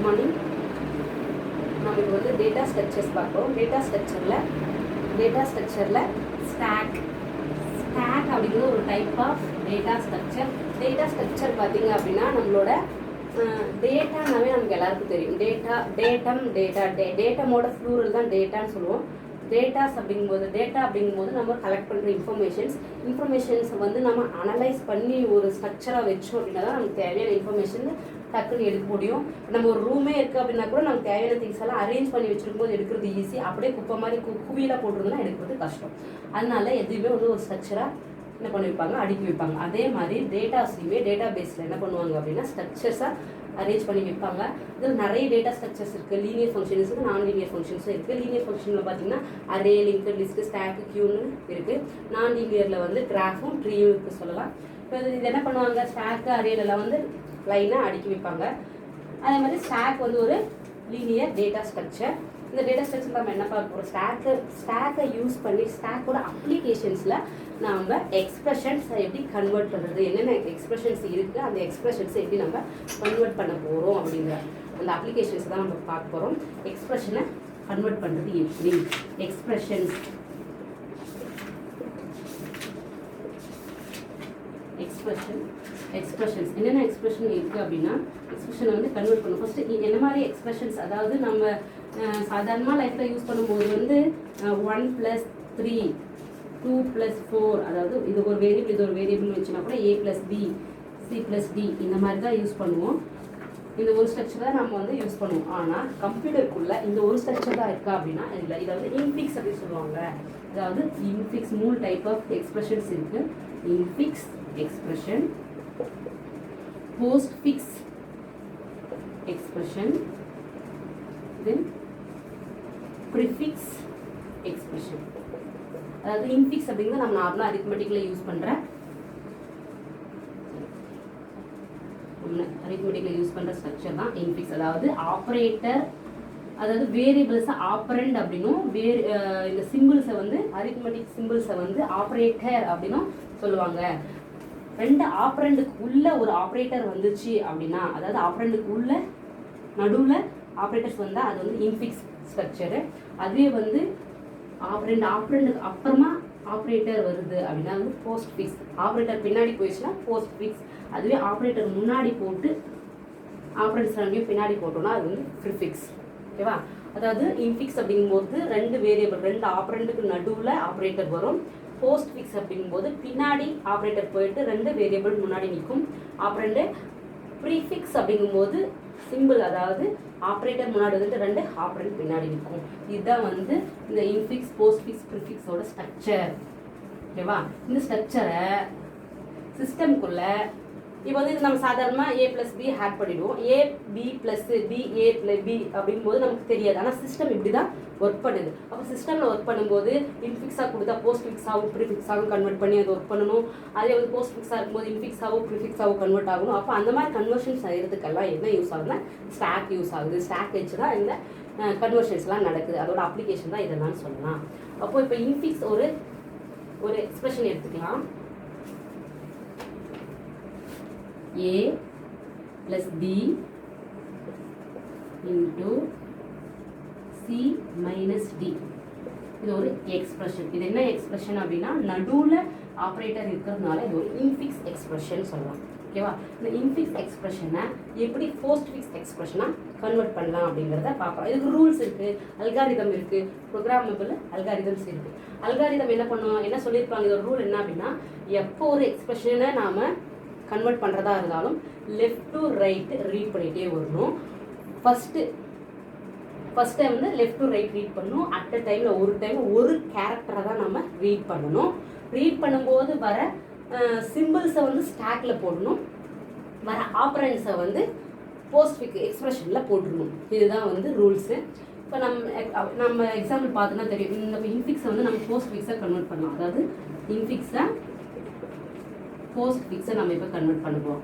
Morning. நம்ம இப்போ வந்து டேட்டா ஸ்ட்ரக்சர்ஸ் பார்க்குறோம். டேட்டா ஸ்ட்ரக்சரில் ஸ்டாக் அப்படிங்கிறது ஒரு type of data structure. Data structure பார்த்தீங்க அப்படின்னா நம்மளோட டேட்டானாவே நமக்கு எல்லாருக்கும் தெரியும். டேட்டமோட ஃப்ளூரல் தான் டேட்டான்னு சொல்லுவோம். டேட்டா அப்படிங்கும்போது நம்ம கலெக்ட் பண்ணுற இன்ஃபர்மேஷன்ஸ் வந்து நம்ம அனலைஸ் பண்ணி ஒரு ஸ்ட்ரக்சராக வச்சோம் அப்படின்னா தான் நமக்கு தேவையான இன்ஃபர்மேஷன் டக்குன்னு எடுக்க முடியும். நம்ம ஒரு ரூமே இருக்குது அப்படின்னா கூட நமக்கு தேவையான திங்ஸ் எல்லாம் அரேஞ்ச் பண்ணி வச்சிருக்கும் போது எடுக்கிறது ஈஸி. அப்படியே குப்பை மாதிரி குவியலாக போட்டுருந்தோம்னா எடுக்கிறது கஷ்டம். அதனால எதுவுமே வந்து ஒரு ஸ்ட்ரக்சராக என்ன பண்ணி வைப்பாங்க, அடுக்கி வைப்பாங்க. அதே மாதிரி டேட்டாஸ்லையுமே டேட்டா பேஸில் என்ன பண்ணுவாங்க அப்படின்னா ஸ்ட்ரக்சர்ஸாக அரேஞ்ச் பண்ணி வைப்பாங்க. இதில் நிறைய டேட்டா ஸ்ட்ரக்சர்ஸ் இருக்குது. லீனியர் ஃபங்க்ஷன்ஸ் இருக்குது, நான் லீனியர் ஃபங்க்ஷன்ஸும் இருக்குது. லீனியர் ஃபங்க்ஷனில் பார்த்தீங்கன்னா அரே, லிங்க், லிஸ்ட்டு, ஸ்டாக்கு, கியூன்னு இருக்குது. நான் லீனியரில் வந்து கிராஃபும் ட்ரீயும் இருக்குது சொல்லலாம். இப்போ இது என்ன பண்ணுவாங்க, ஸ்டாக்கு அரேலெல்லாம் வந்து லைனாக அடுக்கி வைப்பாங்க. அதே மாதிரி ஸ்டாக் வந்து ஒரு லீனியர் டேட்டா ஸ்ட்ரக்சர். இந்த டேட்டா ஸ்ட்ரக்சர் நம்ம என்ன பார்க்க போகிறோம், ஸ்டாக்கை யூஸ் பண்ணி ஸ்டாக்கோட அப்ளிகேஷன்ஸில் நம்ம எக்ஸ்பிரஷன்ஸை எப்படி கன்வெர்ட் பண்ணுறது, என்னென்ன எக்ஸ்பிரஷன்ஸ் இருக்குது, அந்த எக்ஸ்பிரஷன்ஸை எப்படி நம்ம கன்வெர்ட் பண்ண போகிறோம் அப்படிங்கிற அந்த அப்ளிகேஷன்ஸ் தான் நம்ம பார்க்க போகிறோம். எக்ஸ்பிரஷனை கன்வெர்ட் பண்ணுறது எப்படி, எக்ஸ்பிரஷன்ஸ் என்னென்ன எக்ஸ்பிரஷன் இருக்குது அப்படின்னா எக்ஸ்பிரஷனை வந்து கன்வெர்ட் பண்ணும். ஃபஸ்ட்டு என்ன மாதிரி எக்ஸ்பிரஷன்ஸ், அதாவது நம்ம சாதாரணமாக லைஃப்பில் யூஸ் பண்ணும்போது வந்து 1 + 3 2 + 4, அதாவது இது ஒரு வேரியபிள் இது ஒரு வேரியபிள்னு வச்சுன்னா கூட A + B C + D இந்த மாதிரி தான் யூஸ் பண்ணுவோம். இந்த ஒரு ஸ்ட்ரக்சர் தான் நம்ம வந்து யூஸ் பண்ணுவோம். ஆனால் கம்ப்யூட்டருக்குள்ளே இந்த ஒரு ஸ்ட்ரக்சர் தான் இருக்கா அப்படின்னா இல்லை. இதை வந்து இன்ஃபிக்ஸ் அப்படின்னு சொல்லுவாங்க. அதாவது இன்ஃபிக்ஸ் 3 டைப் ஆஃப் எக்ஸ்பிரஷன்ஸ் இருக்குது. இன்ஃபிக்ஸ் எக்ஸ்பிரஷன், போஸ்ட்ஃபிக்ஸ் எக்ஸ்பிரஷன், தென் ப்ரிஃபிக்ஸ் எக்ஸ்பிரஷன். அதாவது இன்ஃபிக்ஸ் அப்படிங்கிறது நம்ம நார்மலாக அரித்மெட்டிக்கில் யூஸ் பண்ணுற ஸ்ட்ரக்சர் தான் இன்ஃபிக்ஸ். அதாவது ஆப்ரேட்டர், அதாவது வேரியபிள்ஸை ஆப்பரண்ட் அப்படின்னும் இந்த சிம்பிள்ஸை வந்து அரித்மெட்டிக் சிம்பிள்ஸை வந்து ஆப்ரேட்டர் அப்படின்னும் சொல்லுவாங்க. 2 ஆப்ரண்டுக்கு உள்ள ஒரு ஆப்ரேட்டர் வந்துச்சு அப்படின்னா, அதாவது ஆப்ரண்டுக்கு உள்ள நடுவில் ஆப்ரேட்டர்ஸ் வந்தால் அது வந்து இன்ஃபிக்ஸ் ஸ்ட்ரக்சரு. அதுவே வந்து ஆப்ரண்டுக்கு அப்புறமா ஆப்ரேட்டர் வருது அப்படின்னா வந்து போஸ்ட் ஃபிக்ஸ். ஆப்ரேட்டர் பின்னாடி போயிடுச்சுன்னா போஸ்ட் ஃபிக்ஸ். அதுவே ஆப்ரேட்டர் முன்னாடி போட்டு ஆப்ரேட்டர்ஸ் ரெண்டையும் பின்னாடி போட்டோம்னா அது வந்து ப்ரிஃபிக்ஸ். ஓகேவா? அதாவது இன்ஃபிக்ஸ் அப்படிங்கும்போது 2 வேரியபிள் 2 ஆப்ரண்டுக்கு நடுவில் ஆப்ரேட்டர் வரும். போஸ்ட் ஃபிக்ஸ் அப்படிங்கும்போது பின்னாடி ஆப்ரேட்டர் போயிட்டு 2 வேரியபிள் முன்னாடி நிற்கும் ஆப்ரண்டு. ப்ரீஃபிக்ஸ் அப்படிங்கும்போது சிம்பிள், அதாவது ஆப்ரேட்டர் முன்னாடி வந்துட்டு 2 ஆப்ரண்ட் பின்னாடி நிற்கும். இதுதான் வந்து இந்த இன்ஃபிக்ஸ், போஸ்ட்ஃபிக்ஸ், ப்ரிஃபிக்ஸோட ஸ்ட்ரக்சர். ஓகேவா? இந்த ஸ்ட்ரக்சரை சிஸ்டம்குள்ள இப்போ வந்து இது நம்ம சாதாரணமாக A + B ஆட் பண்ணிடுவோம். A B + B A + B அப்படிங்கும்போது நமக்கு தெரியாது. ஆனால் சிஸ்டம் இப்படி தான் ஒர்க் பண்ணுது. அப்போ சிஸ்டமில் ஒர்க் பண்ணும்போது இன்ஃபிக்ஸாக கொடுத்தா போஸ்ட்ஃபிக்ஸாகவும் ப்ரிஃபிக்ஸாகவும் கன்வெர்ட் பண்ணி அது ஒர்க் பண்ணணும். அதே வந்து போஸ்ட்ஃபிக்ஸாக இருக்கும்போது இன்ஃபிக்ஸாகவும் ப்ரிஃபிக்ஸாகவும் கன்வெர்ட் ஆகணும். அப்போ அந்த மாதிரி கன்வர்ஷன்ஸ் செய்கிறதுக்கெல்லாம் என்ன யூஸ் ஆகுதுன்னா ஸ்டாக் யூஸ் ஆகுது. ஸ்டாக் வச்சு தான் இந்த கன்வர்ஷன்ஸ்லாம் நடக்குது. அதோட அப்ளிகேஷன் தான் இதெல்லாம் சொல்லலாம். அப்போ இப்போ இன்ஃபிக்ஸ் ஒரு எக்ஸ்பிரஷன் எடுத்துக்கலாம். A + B × C - D. இது ஒரு எக்ஸ்பிரஷன். இது என்ன எக்ஸ்பிரஷன் அப்படின்னா நடுவில் ஆப்ரேட்டர் இருக்கிறதுனால இது ஒரு இன்ஃபிக்ஸ் எக்ஸ்பிரஷன் சொல்லலாம். ஓகேவா? இந்த இன்ஃபிக்ஸ் எக்ஸ்பிரஷனை எப்படி போஸ்ட்ஃபிக்ஸ் எக்ஸ்பிரஷனாக கன்வெர்ட் பண்ணலாம் அப்படிங்கிறத பார்க்கலாம். இதுக்கு ரூல்ஸ் இருக்குது, அல்காரிதம் இருக்குது, ப்ரோக்ராமபிள் அல்காரிதம்ஸ் இருக்குது. அல்காரிதம் என்ன சொல்லியிருப்பாங்க, இதோட ரூல் என்ன அப்படின்னா எப்போ ஒரு எக்ஸ்பிரஷனை நாம் கன்வெர்ட் பண்ணுறதா இருந்தாலும் லெஃப்ட் டு ரைட் ரீட் பண்ணிகிட்டே வரணும். ஃபஸ்ட் டைம் வந்து லெஃப்ட் டு ரைட் ரீட் பண்ணணும். அட் அ டைமில் ஒரு கேரக்டரை தான் நம்ம ரீட் பண்ணணும். ரீட் பண்ணும்போது வர சிம்பிள்ஸை வந்து ஸ்டாக்கில் போடணும். வர ஆப்ரண்ட்ஸை வந்து போஸ்ட்ஃபிக் எக்ஸ்பிரஷனில் போட்டுடணும். இதுதான் வந்து ரூல்ஸு. இப்போ நம்ம எக்ஸாம்பிள் பார்த்தோன்னா தெரியும். இந்த இன்ஃபிக்ஸை வந்து நம்ம போஸ்ட்ஃபிக்ஸை கன்வெர்ட் பண்ணலாம். அதாவது இன்ஃபிக்ஸை போஸ்ட்ஃபிக்ஸை நம்ம இப்போ கன்வெர்ட் பண்ணுவோம்.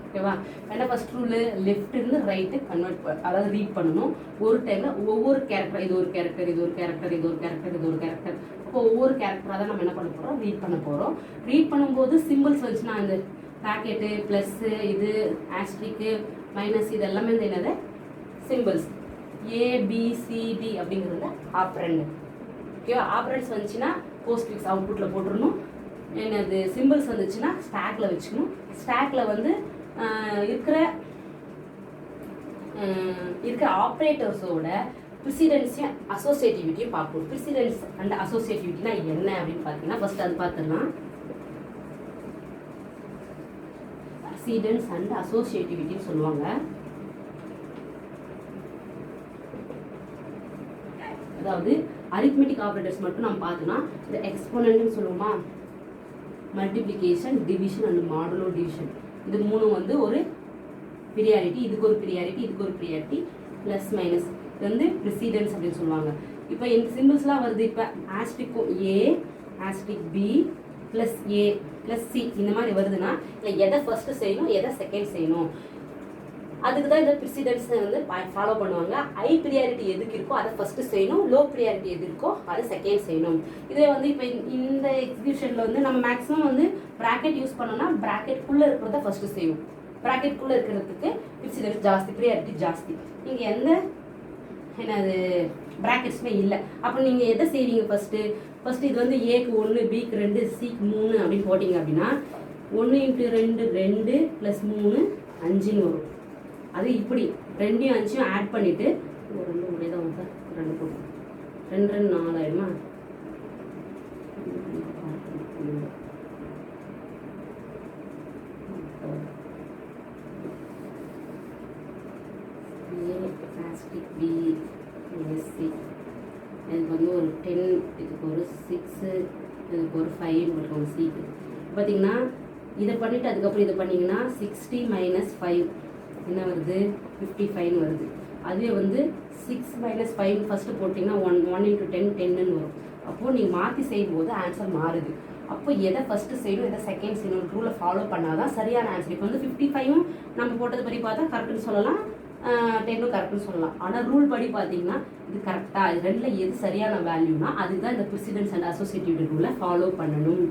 ஓகேவா? ஏன்னா ஃபர்ஸ்ட் ரூல் லெஃப்ட் இருந்து ரைட்டு அதாவது ரீட் பண்ணணும். ஒரு டைமில் ஒவ்வொரு கேரக்டர், இது ஒரு கேரக்டர், இது ஒரு கேரக்டர், இது ஒரு கேரக்டர், இது ஒரு கேரக்டர். அப்போ ஒவ்வொரு கேரக்டராக தான் நம்ம என்ன பண்ண போகிறோம், ரீட் பண்ண போகிறோம். ரீட் பண்ணும்போது சிம்பிள்ஸ் வந்துச்சுன்னா இந்த பேக்கெட்டு ப்ளஸ்ஸு இது ஆஸ்ட்ரிக்கு மைனஸ் இது எல்லாமே வந்து என்னது சிம்பிள்ஸ். ஏபிசிடி அப்படிங்கிறது ஆப்ரண்ட். ஓகேவா? ஆப்ரண்ட்ஸ் வந்துச்சுன்னா போஸ்ட் ஃபிக்ஸ் அவுட்புட்டில் போட்டுடணும். என்னது சிம்பிள்ஸ் வந்துச்சுன்னா ஸ்டாக்ல வச்சுக்கணும். ஸ்டாக்ல வந்து இருக்கிற ஆப்ரேட்டர்ஸோட ப்ரிசிடென்ஸையும் அசோசியேட்டிவிட்டியும் பார்க்கணும். ப்ரிசிடென்ஸ் அண்ட் அசோசியேட்டிவிட்டினா என்ன அப்படின்னு பார்த்தீங்கன்னா ஃபர்ஸ்ட் அது பார்த்துடலாம். ப்ரிசிடென்ஸ் அண்ட் அசோசியேட்டிவிட்டின்னு சொல்லுவாங்க. அதாவது அரித்மெட்டிக் ஆப்ரேட்டர்ஸ் மட்டும் நம்ம பார்த்தோம்னா இந்த எக்ஸ்போனன்ட்னு சொல்லுவோமா, multiplication, division and modulo division, இது மூணும் வந்து ஒரு பிரியாரிட்டி, இதுக்கு ஒரு பிரியாரிட்டி, இதுக்கு ஒரு பிரியாரிட்டி, ப்ளஸ் மைனஸ், இது வந்து ப்ரிசிடென்ஸ் அப்படின்னு சொல்லுவாங்க. இப்போ இந்த சிம்பிள்ஸ்லாம் வருது. இப்போ ஆஸ்ட்ரிக்கும் ஏ, ஆஸ்ட்ரிக் B plus A plus C இந்த மாதிரி வருதுன்னா இல்லை எதை ஃபர்ஸ்ட் செய்யணும் எதை செகண்ட் செய்யணும், அதுக்கு தான் இந்த ப்ரிசிடென்ஸ் வந்து ஃபாலோ பண்ணுவாங்க. ஹை ப்ரியாரிட்டி எதுக்கு இருக்கோ அதை ஃபர்ஸ்ட் செய்யணும், லோ ப்ரியாரிட்டி எது இருக்கோ அதை செகண்ட் செய்யணும். இதே வந்து இப்போ இந்த எக்ஸிபியூஷனில் வந்து நம்ம மேக்ஸிமம் வந்து ப்ராக்கெட் யூஸ் பண்ணோம்னா ப்ராக்கெட்குள்ளே இருக்கிறத ஃபர்ஸ்ட் செய்வோம். ப்ராக்கெட்குள்ளே இருக்கிறதுக்கு ப்ரிசிடென்ஸ் ஜாஸ்தி, ப்ரியாரிட்டி ஜாஸ்தி. இங்கே எந்த என்னது ப்ராக்கெட்ஸுமே இல்லை. அப்போ நீங்கள் எதை செய்வீங்க ஃபர்ஸ்ட் இது வந்து ஏக்கு 1, பிக்கு 2, சிக்கு 3 அப்படின்னு போட்டிங்க அப்படின்னா 1 × 2 2 + 3 5ன்னு வரும். அது இப்படி 2யும் 5யும் ஆட் பண்ணிவிட்டு 2 ஒரே தான் சார் 2 போட்டு 2 2 4 ஆயிடுமா? பி எஸ்சி இதுக்கு வந்து ஒரு 10, இதுக்கு ஒரு 6, இதுக்கு ஒரு 5 உங்களுக்கு ஒரு சிக்கு பார்த்தீங்கன்னா இதை பண்ணிவிட்டு அதுக்கப்புறம் இதை பண்ணிங்கன்னா 60 - 5 என்ன வருது 55 வருது. அதுவே வந்து 6 - 5 ஃபஸ்ட்டு போட்டிங்கன்னா 1 × 10 10ன்னு வரும். அப்போது நீங்கள் மாற்றி செய்யும்போது ஆன்சர் மாறுது. அப்போ எதை ஃபஸ்ட்டு செய்யணும் எதை செகண்ட் செய்யணும் ரூலை ஃபாலோ பண்ணால் தான் சரியான ஆன்சர். இப்போ வந்து 55ம் நம்ம போட்டது படி பார்த்தா கரெக்டுன்னு சொல்லலாம், 10ம் கரெக்டுன்னு சொல்லலாம். ஆனால் ரூல் படி பார்த்தீங்கன்னா இது கரெக்டாக இது ரெண்டில் எது சரியான வேல்யூனா அதுதான் இந்த ப்ரிசிடென்ஸ் அண்ட் அசோசியேட்டிவிட்டி ரூலை ஃபாலோ பண்ணணும்.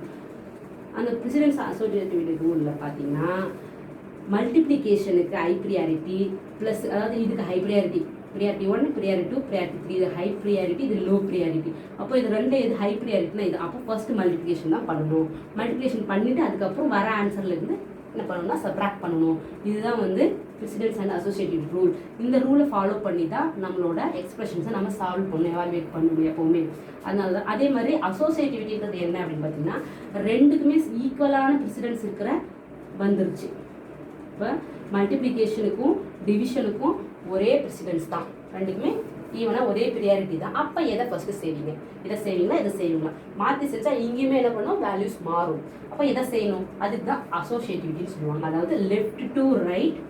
அந்த ப்ரிசிடென்ஸ் அசோசியேட்டிவிட்டி ரூலில் பார்த்தீங்கன்னா மல்டிப்ளிகேஷனுக்கு ஹை ப்ரியாரிட்டி ப்ளஸ், அதாவது இதுக்கு ஹை ப்ரியாரிட்டி 1, ப்ரியாரிட்டி 2, ப்ரியாரிட்டி 3, இது ஹை ப்ரியாரிட்டி, இது லோ ப்ரியாரிட்டி. அப்போ இது ரெண்டு இது ஹை ப்ரியாரிட்டினா இது. அப்போ ஃபர்ஸ்ட் மல்டிப்ளிகேஷன் தான் பண்ணணும். மல்டிப்ளிகேஷன் பண்ணிவிட்டு அதுக்கப்புறம் வர ஆன்சர்லேருந்து என்ன பண்ணணும்னா சப்ராக்ட் பண்ணணும். இதுதான் வந்து ப்ரிசிடென்ஸ் அண்ட் அசோசியேட்டிவ் ரூல். இந்த ரூலை ஃபாலோ பண்ணி தான் நம்மளோட எக்ஸ்பிரஷன்ஸை நம்ம சால்வ் பண்ணணும், எவால்வேட் பண்ணணும் எப்போவுமே. அதனால தான் அதே மாதிரி அசோசியேட்டிவிட்டின்றது என்ன அப்படின்னு பார்த்தீங்கன்னா ரெண்டுக்குமே ஈக்குவலான ப்ரிசிடென்ஸ் இருக்கிற வந்துருச்சு. இப்போ மல்டிப்ளிகேஷனுக்கும் டிவிஷனுக்கும் ஒரே ப்ரிசிடென்ஸ் தான், ரெண்டுக்குமே ஈவனாக ஒரே ப்ரியாரிட்டி தான். அப்போ எதை ஃபஸ்ட்டு செய்வீங்க, இதை செய்வீங்களா இதை செய்வீங்களா? மாற்றி செஞ்சால் இங்கேயுமே என்ன பண்ணோம் வேல்யூஸ் மாறும். அப்போ எதை செய்யணும் அதுக்கு தான் அசோசியேட்டிவிட்டின்னு சொல்லுவாங்க. அதாவது left to right,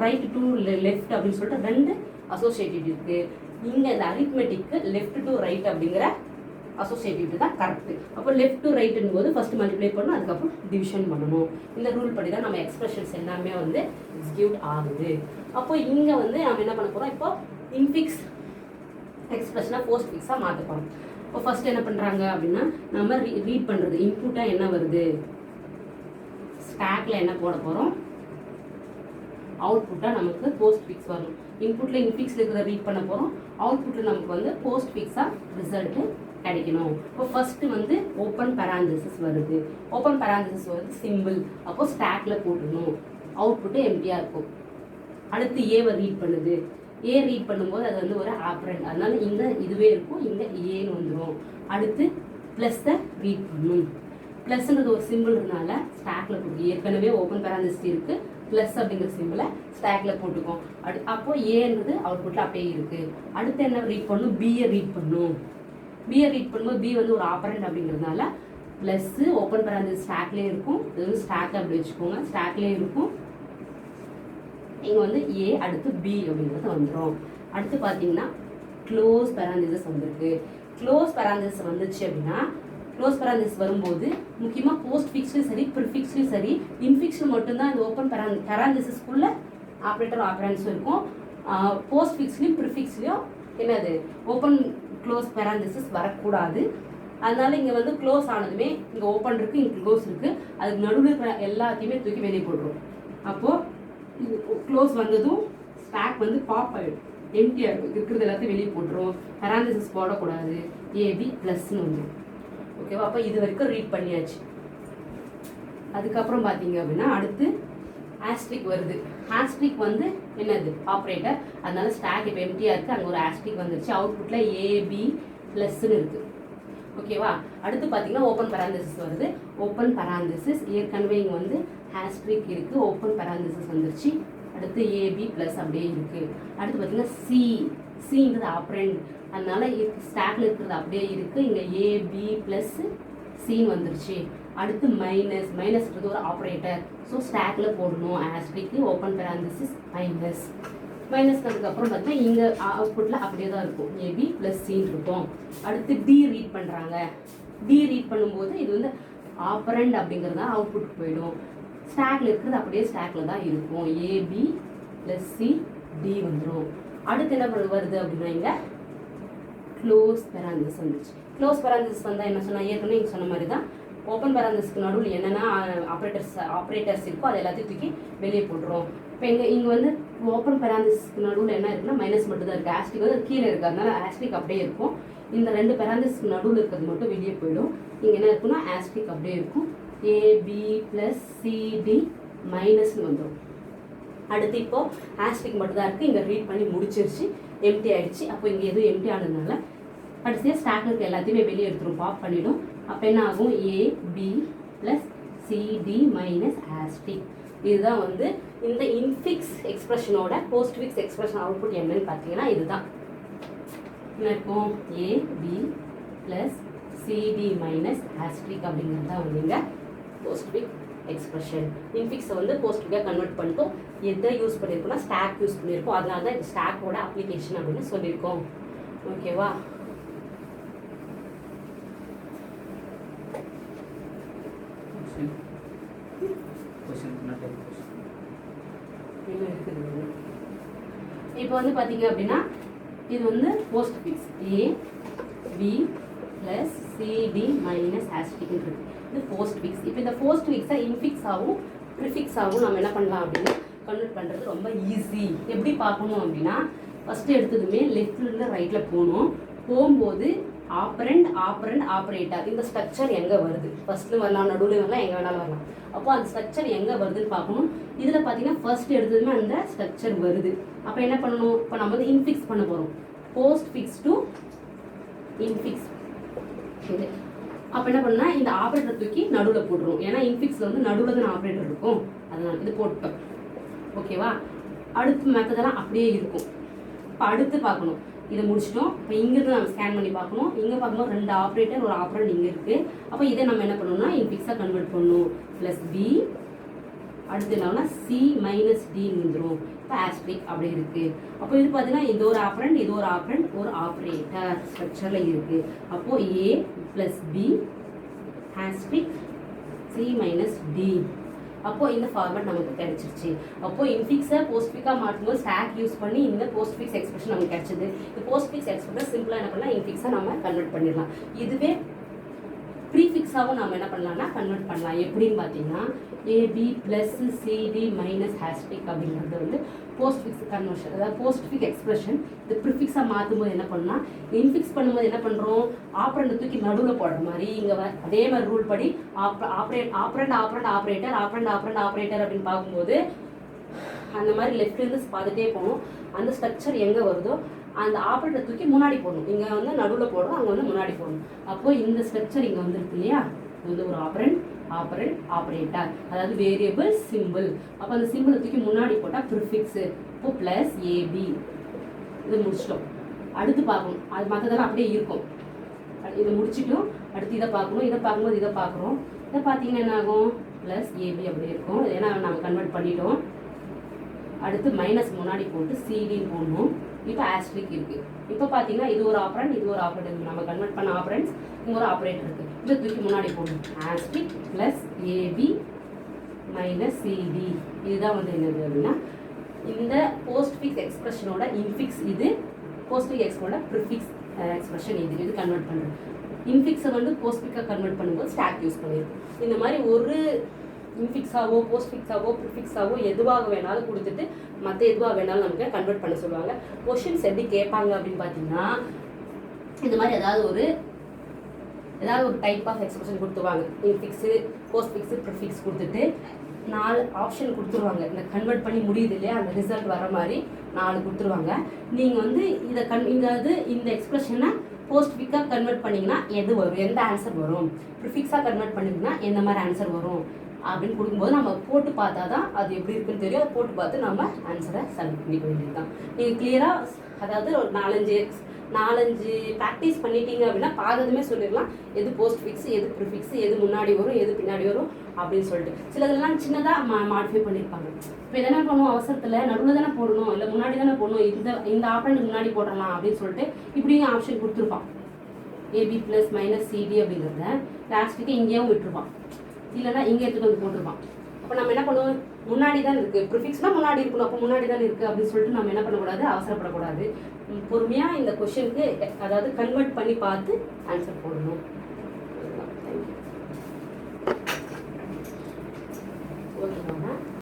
right to left அப்படின்னு சொல்லிட்டு ரெண்டு அசோசியேட்டிவிட்டி இருக்குது. இங்கே இந்த அரித்மெட்டிக்கு லெஃப்ட் டு ரைட் அப்படிங்கிற அசோசியேட்டிவிட்டி தான் கரெக்ட். அப்போ லெஃப்ட் டு ரைட்டும் போது ஃபர்ஸ்ட் மல்டிப்ளை பண்ணணும், அதுக்கப்புறம் டிவிஷன் பண்ணணும். இந்த ரூல் படி தான் நம்ம எக்ஸ்பிரஷன்ஸ் எல்லாமே வந்து எக்ஸிக்யூட் ஆகுது. அப்போ இங்கே வந்து நம்ம என்ன பண்ண போகிறோம், இப்போ இன்ஃபிக்ஸ் எக்ஸ்பிரஷனாக போஸ்ட் ஃபிக்ஸாக மாற்ற போகிறோம். இப்போ ஃபர்ஸ்ட் என்ன பண்ணுறாங்க அப்படின்னா நம்ம ரீட் பண்ணுறது இன்புட்டாக என்ன வருது, ஸ்டாக்ல என்ன போட போகிறோம், அவுட்புட்டாக நமக்கு போஸ்ட் ஃபிக்ஸ் வரணும். இன்புட்டில் இன்ஃபிக்ஸில் இருக்கிறத ரீட் பண்ண போகிறோம், அவுட்புட்டில் நமக்கு வந்து போஸ்ட் ஃபிக்ஸாக ரிசல்ட்டு கிடைக்கணும். இப்போ ஃபர்ஸ்ட் வந்து ஓப்பன் பேராந்திசிஸ் வருது, ஓப்பன் பேராந்திசிஸ் வருது சிம்பிள், அப்போ ஸ்டாக்ல போட்டுடணும், அவுட்புட்டு எம்டியாக இருக்கும். அடுத்து ஏவை ரீட் பண்ணுது, ஏ ரீட் பண்ணும்போது அது வந்து ஒரு ஆப்ரண்ட், அதனால இங்கே இதுவே இருக்கும், இங்கே ஏன்னு வந்துடும். அடுத்து ப்ளஸ்ஸை ரீட் பண்ணணும், ப்ளஸ்ன்றது ஒரு சிம்பிள்னால ஸ்டாக்ல போட்டு ஏற்கனவே ஓப்பன் பேராந்திசிஸ் இருக்குது, ப்ளஸ் அப்படிங்கிற சிம்பிளை ஸ்டாக்ல போட்டுக்கோம். அப்போ ஏன்றது அவுட்புட்டில் அப்படியே இருக்குது. அடுத்து என்ன ரீட் பண்ணணும், பியை ரீட் பண்ணணும். பியை ரீட் பண்ணும்போது பி வந்து ஒரு ஆப்பரண்ட் அப்படிங்கிறதுனால ப்ளஸ்ஸு ஓப்பன் பேராந்திசிஸ் ஸ்டாக்லேயே இருக்கும், இது வந்து ஸ்டாக் அப்படி வச்சுக்கோங்க, ஸ்டாக்லேயே இருக்கும். இங்கே வந்து ஏ அடுத்து பி அப்படிங்கிறது வந்துடும். அடுத்து பார்த்தீங்கன்னா க்ளோஸ் பேராந்திசிஸ் வந்திருக்கு. க்ளோஸ் பேராந்திசிஸ் வந்துச்சு அப்படின்னா க்ளோஸ் பேராந்திசிஸ் வரும்போது முக்கியமாக போஸ்ட் ஃபிக்ஸ்லையும் சரி ப்ரிஃபிக்ஸ்லையும் சரி இன்ஃபிக்ஸில் மட்டும்தான் இந்த ஓப்பன் பேராந்திசிஸ்க்குள்ள ஆப்ரேட்டர் ஆப்ரண்ட்ஸும் இருக்கும். போஸ்ட் ஃபிக்ஸ்லையும் ப்ரிஃபிக்ஸ்லையும் என்னது ஓப்பன் க்ளோஸ் பேராந்திசிஸ் வரக்கூடாது. அதனால இங்கே வந்து க்ளோஸ் ஆனதுமே இங்கே ஓப்பன் இருக்குது, இங்கே க்ளோஸ் இருக்குது, அதுக்கு நடுவில் இருக்கிற எல்லாத்தையுமே தூக்கி வெளியே போட்டுரும். அப்போது இது க்ளோஸ் வந்ததும் ஸ்டாக் வந்து பாப் ஆகிடும், எம்டியாக இருக்கும், இருக்கிறது எல்லாத்தையும் வெளியே போட்டுரும், பேராந்திசிஸ் போடக்கூடாது, ஏபி ப்ளஸ்ன்னு வந்துடும். ஓகேவா? அப்போ இது வரைக்கும் ரீட் பண்ணியாச்சு. அதுக்கப்புறம் பார்த்தீங்க அப்படின்னா அடுத்து ஆஸ்ட்ரிக் வருது. ஆஸ்ட்ரிக் வந்து என்னது? ஆப்ரேட்டர். அதனால ஸ்டாக் இப்போ எம்டியாக இருக்குது, அங்கே ஒரு ஆஸ்ட்ரிக் வந்துருச்சு. அவுட்புட்டில் ஏபி ப்ளஸ்ன்னு இருக்குது. ஓகேவா? அடுத்து பார்த்தீங்கன்னா ஓப்பன் பேராந்திசிஸ் வருது. ஓப்பன் பேராந்திசிஸ் ஏற்கனவே இங்கே வந்து ஆஸ்ட்ரிக் இருக்குது, ஓப்பன் பேராந்திசிஸ் வந்துருச்சு. அடுத்து ஏபி ப்ளஸ் அப்படியே இருக்குது. அடுத்து பார்த்தீங்கன்னா சிங்கிறது ஆப்ரண்ட், அதனால ஸ்டாக்ல இருக்கிறது அப்படியே இருக்குது. இங்கே ஏபி ப்ளஸ் சின்னு வந்துருச்சு. அடுத்து மைனஸ்ன்றது ஒரு ஆப்ரேட்டர், ஸோ ஸ்டாக்ல போடணும். ஆஸ்ட்ரிக் ஓப்பன் பேராந்திசிஸ் மைனஸ்க்கு அப்புறம் பார்த்தீங்கன்னா இங்கே அவுட்புட்டில் அப்படியே தான் இருக்கும், ஏபி ப்ளஸ் சின்னு இருக்கும். அடுத்து டி ரீட் பண்ணுறாங்க. டி ரீட் பண்ணும்போது இது வந்து ஆப்பரண்ட் அப்படிங்கிறது தான் அவுட்புட் போயிடும். ஸ்டாக்ல இருக்கிறது அப்படியே ஸ்டாக்ல தான் இருக்கும், ஏபி ப்ளஸ் சி டி வந்துடும். அடுத்து என்ன வருது அப்படின்னா இங்கே க்ளோஸ் பேராந்திசிஸ் வந்துச்சு. க்ளோஸ் பேராந்திசிஸ் வந்தால் என்ன சொன்னால் ஏற்கனவே இங்கே சொன்ன மாதிரி தான் ஓப்பன் பேராந்திசிஸ்க்கு நடுவில் என்னென்னா ஆப்ரேட்டர்ஸ் இருக்கோ அது எல்லாத்தையும் தூக்கி வெளியே போட்டுரும். இப்போ இங்கே வந்து ஓப்பன் பேராந்திசிஸ்க்கு நடுவில் என்ன இருக்குன்னா மைனஸ் மட்டும் தான் இருக்குது, ஆஸ்ட்ரிக் வந்து கீழே இருக்குது, அதனால ஆஸ்ட்ரிக் அப்படியே இருக்கும். இந்த ரெண்டு பேராந்திசிஸ்க்கு நடுவில் இருக்கிறது மட்டும் வெளியே போயிடும். இங்கே என்ன இருக்குன்னா ஆஸ்ட்ரிக் அப்படியே இருக்கும், ஏபி ப்ளஸ் சிடி மைனஸ்ன்னு வந்துடும். அடுத்து இப்போ ஆஸ்ட்ரிக் மட்டும் தான் இருக்குது, இங்கே ரீட் பண்ணி முடிச்சிருச்சு, எம்டி ஆகிடுச்சு. அப்போ இங்கே எதுவும் எம்டி ஆனதுனால கடைசியாக ஸ்டாக்ல இருக்க எல்லாத்தையுமே வெளியே எடுத்துரும், பாப் பண்ணிவிடும். அப்போ என்ன ஆகும்? AB plus CD minus asterisk. இதுதான் வந்து இந்த இன்ஃபிக்ஸ் எக்ஸ்பிரஷனோட போஸ்ட்ஃபிக்ஸ் எக்ஸ்பிரஷன் அவுட்புட் என்னன்னு பார்த்தீங்கன்னா இதுதான் என்ன இருக்கும், AB plus CD minus asterisk அப்படிங்கிறது தான் வந்து இங்கே போஸ்ட்ஃபிக்ஸ் எக்ஸ்பிரஷன். இன்ஃபிக்ஸை வந்து போஸ்ட்ஃபிக்காக கன்வெர்ட் பண்ணிட்டோம். எதை யூஸ் பண்ணியிருக்கோம்னா ஸ்டாக் யூஸ் பண்ணியிருக்கோம், அதனால தான் இது ஸ்டாக்கோட அப்ளிகேஷன் அப்படின்னு சொல்லியிருக்கோம். ஓகேவா? இப்போ வந்து பார்த்தீங்க அப்படின்னா இது வந்து postfix A B plus CD minus asterisk இருக்கு, இது போஸ்ட்ஃபிக்ஸ். இப்போ இந்த போஸ்ட்ஃபிக்ஸை இன்ஃபிக்ஸ் ஆகும் ப்ரிஃபிக்ஸ் ஆகும் நம்ம என்ன பண்ணலாம் அப்படின்னா கன்வெர்ட் பண்ணுறது ரொம்ப ஈஸி. எப்படி பார்க்கணும் அப்படின்னா ஃபஸ்ட்டு எடுத்ததுமே லெஃப்ட்லேருந்து ரைட்டில் போகும்போது ஆப்பரண்ட் ஆப்ரேட்டர் இந்த ஸ்ட்ரக்சர் எங்கே வருது, ஃபர்ஸ்ட்ல வரலாம், நடுவில் வரலாம், எங்கே வேணாலும் வரலாம். அப்போ அந்த ஸ்ட்ரக்சர் எங்கே வருதுன்னு பார்க்கணும். இதில் பார்த்தீங்கன்னா ஃபர்ஸ்ட் எடுத்ததுமே அந்த ஸ்ட்ரக்சர் வருது. அப்போ என்ன பண்ணணும்? இப்போ நம்ம வந்து இன்ஃபிக்ஸ் பண்ண போகிறோம், போஸ்ட்ஃபிக்ஸ் டு இன்ஃபிக்ஸ். இது அப்போ என்ன பண்ணா இந்த ஆப்ரேட்டர் தூக்கி நடுவில் போட்டுருவோம், ஏன்னா இன்ஃபிக்ஸில் வந்து நடுவில் தான் ஆப்ரேட்டர் இருக்கும், அதனால இது போட்டோம். ஓகேவா? அடுத்த மெத்தடெல்லாம் அப்படியே இருக்கும். இப்போ அடுத்து பார்க்கணும், இதை முடிச்சிட்டோம். இப்போ இங்கிருந்து நம்ம ஸ்கேன் பண்ணி பார்க்கணும். இங்கே பார்க்கும்போது ரெண்டு ஆப்ரேட்டர் ஒரு ஆப்ரண்ட் இங்கே இருக்குது. அப்போ இதை நம்ம என்ன பண்ணணும்னா இன்ஃபிக்ஸாக கன்வெர்ட் பண்ணணும். ப்ளஸ் பி அடுத்து என்னன்னா சி மைனஸ் டின்னு வந்துடும். இப்போ ஆஸ்ட்ரிக் அப்படி இருக்குது. அப்போ இது பார்த்தீங்கன்னா இது ஒரு ஆப்ரண்ட், இது ஒரு ஆப்ரண்ட், ஒரு ஆப்ரேட்டர் ஸ்ட்ரக்சரில் இருக்குது. அப்போது A plus B asterisk C minus D. அப்போ இந்த ஃபார்மேட் நமக்கு கிடைச்சிருச்சு. அப்போ இன்ஃபிக்ஸை போஸ்ட்ஃபிக்காக மாற்றும்போது ஸ்டாக் யூஸ் பண்ணி இந்த போஸ்ட்ஃபிக்ஸ் எக்ஸ்பிரஷன் நமக்கு கிடைச்சது. இந்த போஸ்ட்ஃபிக்ஸ் எக்ஸ்பிரஷன் சிம்பிளாக என்ன பண்ணலாம், இன்ஃபிக்ஸை நம்ம கன்வெர்ட் பண்ணிடலாம். இதுவே ப்ரீஃபிக்ஸாகவும் நம்ம என்ன பண்ணலாம்னா கன்வெர்ட் பண்ணலாம். எப்படின்னு பார்த்தீங்கன்னா AB plus CD minus asterisk அப்படிங்கிறது வந்து போஸ்ட்ஃபிக்ஸ் கன்வர்ஷன், அதாவது போஸ்ட்ஃபிக் எக்ஸ்பிரஷன். இது ப்ரிஃபிக்ஸாக மாற்றும்போது என்ன பண்ணலாம், இன்ஃபிக்ஸ் பண்ணும்போது என்ன பண்ணுறோம், ஆப்ரண்ட் தூக்கி நடுவில் போடுற மாதிரி இங்கே அதே மாதிரி ரூல் படி ஆப்ரண்ட் ஆப்ரேட்டர் அப்படின்னு பார்க்கும்போது அந்த மாதிரி லெஃப்ட்லேருந்து பார்த்துட்டே போகணும். அந்த ஸ்ட்ரக்சர் எங்கே வருதோ அந்த ஆப்ரேட்டர் தூக்கி முன்னாடி போடணும். இங்கே வந்து நடுவில் போடுறோம், அங்கே வந்து முன்னாடி போடணும். அப்போ இந்த ஸ்ட்ரக்சர் இங்கே வந்துருக்கு இல்லையா, இது வந்து ஒரு ஆப்ரேட்டர், அதாவது வேரியபிள் சிம்பிள். அப்போ அந்த சிம்பிளை தூக்கி முன்னாடி போட்டால் ப்ரிஃபிக்ஸு. இப்போ ப்ளஸ் ஏபி இதை முடிச்சிட்டோம். அடுத்து பார்க்கணும், அது மற்றதெல்லாம் அப்படியே இருக்கும். இதை முடிச்சிட்டோம். அடுத்து இதை பார்க்கணும், இதை பார்க்கும்போது இதை பார்க்குறோம். இதை பார்த்தீங்கன்னா என்ன ஆகும், ப்ளஸ் ஏபி அப்படியே இருக்கும், ஏன்னா நம்ம கன்வெர்ட் பண்ணிட்டோம். அடுத்து மைனஸ் முன்னாடி போட்டு சிடின்னு போடணும். இப்போ ஆஸ்ட்ரிக் இருக்குது. இப்போ பார்த்தீங்கன்னா இது ஒரு ஆப்ரண்ட், இது ஒரு ஆப்ரேட்டர், நம்ம கன்வெர்ட் பண்ண ஆப்ரண்ட்ஸ், இங்கே ஒரு ஆப்ரேட்டர் இருக்குது. இதை தூக்கி முன்னாடி போடணும். Asterisk plus A B minus C D. இதுதான் வந்து என்னது அப்படின்னா இந்த போஸ்ட்ஃபிக்ஸ் எக்ஸ்பிரஷனோட இன்ஃபிக்ஸ், இது போஸ்ட்ஃபிக் எக்ஸ்பிரஷனோட ப்ரிஃபிக்ஸ் எக்ஸ்பிரஷன் இது கன்வெர்ட் பண்ணுறோம். இன்ஃபிக்ஸை வந்து போஸ்ட்ஃபிக்காக கன்வெர்ட் பண்ணும்போது ஸ்டாக் யூஸ் பண்ணியிருக்கோம். இந்த மாதிரி ஒரு இன்ஃபிக்ஸாவோ போஸ்ட் ஃபிக்ஸாவோ ப்ரிஃபிக்ஸாவோ எதுவாக வேணாலும் கொடுத்துட்டு மற்ற எதுவாக வேணாலும் நமக்கு கன்வெர்ட் பண்ண சொல்லுவாங்க. கொஷின்ஸ் எப்படி கேட்பாங்க அப்படின்னு பார்த்தீங்கன்னா, இந்த மாதிரி ஏதாவது ஒரு டைப் ஆஃப் எக்ஸ்பிரஷன் கொடுத்துருவாங்க. இன்ஃபிக்ஸு, போஸ்ட் ஃபிக்ஸு, ப்ரிஃபிக்ஸ் கொடுத்துட்டு 4 ஆப்ஷன் கொடுத்துருவாங்க. இந்த கன்வெர்ட் பண்ணி முடியுது இல்லையா, அந்த ரிசல்ட் வர மாதிரி 4 கொடுத்துருவாங்க. நீங்கள் வந்து இந்த எக்ஸ்பிரஷனை போஸ்ட் ஃபிக்காக கன்வெர்ட் பண்ணிங்கன்னா எது வரும், எந்த ஆன்சர் வரும், ப்ரிஃபிக்ஸாக கன்வெர்ட் பண்ணிங்கன்னா எந்த மாதிரி ஆன்சர் வரும் அப்படின்னு கொடுக்கும்போது நம்ம போட்டு பார்த்தா தான் அது எப்படி இருக்குன்னு தெரியும். அதை போட்டு பார்த்து நம்ம ஆன்சரை செலக்ட் பண்ணிக்க வேண்டியது தான். நீங்கள் கிளியராக அதாவது ஒரு 4-5 ப்ராக்டிஸ் பண்ணிட்டீங்க அப்படின்னா பாதமே சொல்லிடலாம் எது போஸ்ட் ஃபிக்ஸ், எது ப்ரிஃபிக்ஸ், எது முன்னாடி வரும், எது பின்னாடி வரும் அப்படின்னு சொல்லிட்டு. சிலதெல்லாம் சின்னதாக மாடிஃபை பண்ணியிருப்பாங்க. இப்போ எதனா பண்ணுவோம் அவசரத்தில் நடுவில் தானே போடணும், இல்லை முன்னாடி தானே போடணும், இந்த ஆப்ஷன் முன்னாடி போடலாம் அப்படின்னு சொல்லிட்டு இப்படியும் ஆப்ஷன் கொடுத்துருப்பான். AB + -CD அப்படிங்கிறத லாஸ்ட்டுக்கு இங்கேயும் விட்டுருப்பான், இல்லைன்னா இங்கே எடுத்துகிட்டு வந்து போட்டிருப்பான். அப்போ நம்ம என்ன பண்ணுவோம், முன்னாடி தான் இருக்குது, ப்ரிஃபிக்ஸ்னால் முன்னாடி இருக்கணும், அப்போ முன்னாடி தான் இருக்குது அப்படின்னு சொல்லிட்டு நம்ம என்ன பண்ணக்கூடாது, அவசரப்படக்கூடாது. பொறுமையாக இந்த கொஷனுக்கு அதாவது கன்வெர்ட் பண்ணி பார்த்து ஆன்சர் போடணும்.